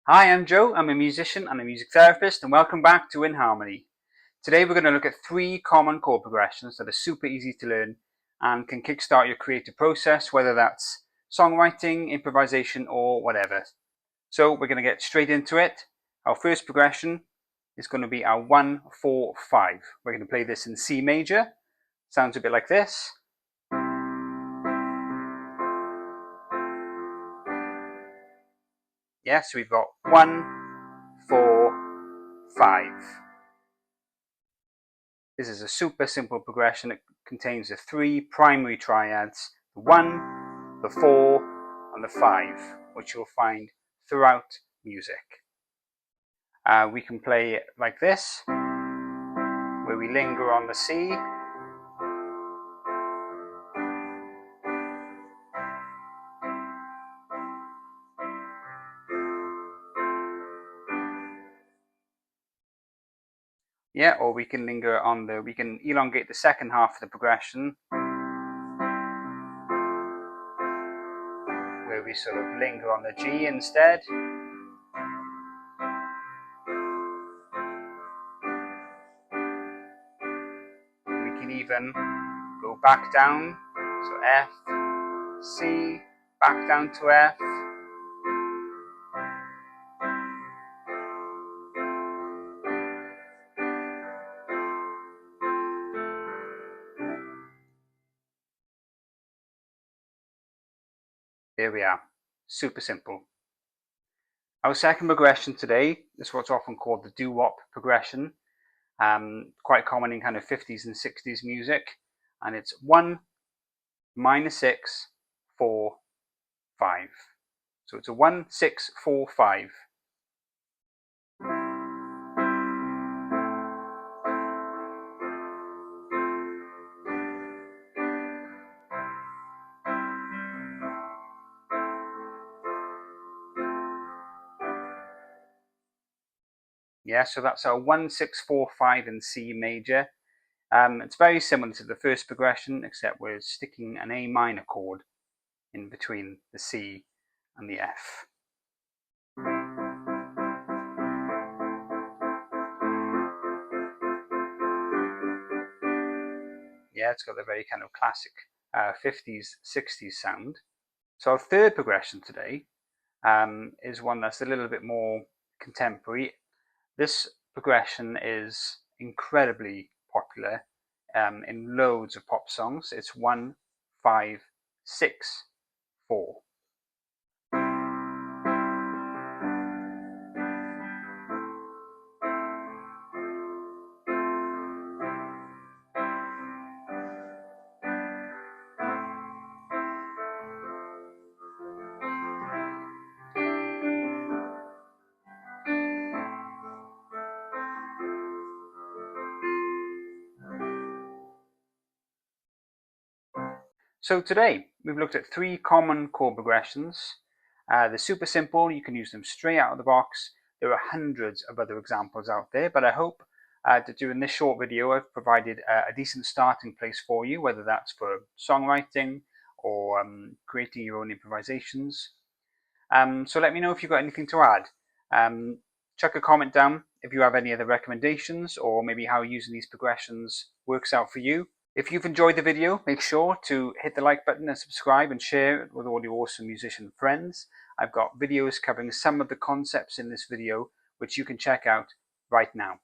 Hi, I'm Joe. I'm a musician and a music therapist, and welcome back to In Harmony. Today we're going to look at 3 common chord progressions that are super easy to learn and can kickstart your creative process, whether that's songwriting, improvisation, or whatever. So we're going to get straight into it. Our first progression is going to be our 1-4-5. We're going to play this in C major. Sounds a bit like this. Yeah, so we've got 1, 4, 5. This is a super simple progression. It contains the 3 primary triads, the 1, the 4, and the 5, which you'll find throughout music. We can play it like this, where we linger on the C, yeah, or we can linger on we can elongate the second half of the progression, where we sort of linger on the G instead. We can even go back down, so F, C, back down to F. There we are, super simple. Our second progression today is what's often called the doo-wop progression, quite common in kind of 50s and 60s music, and it's 1, minor 6, 4, 5. So it's a 1, 6, 4, 5. Yeah, so that's our 1, 6, 4, 5 in C major. It's very similar to the first progression, except we're sticking an A minor chord in between the C and the F. Yeah, it's got a very kind of classic 50s, 60s sound. So our third progression today is one that's a little bit more contemporary. This progression is incredibly popular in loads of pop songs. It's 1, 5, 6, 4. So today we've looked at 3 common chord progressions. They're super simple. You can use them straight out of the box. There are hundreds of other examples out there, but I hope that during this short video I've provided a decent starting place for you, whether that's for songwriting or creating your own improvisations. So let me know if you've got anything to add. Chuck a comment down if you have any other recommendations, or maybe how using these progressions works out for you. If you've enjoyed the video, make sure to hit the like button and subscribe and share it with all your awesome musician friends. I've got videos covering some of the concepts in this video which you can check out right now.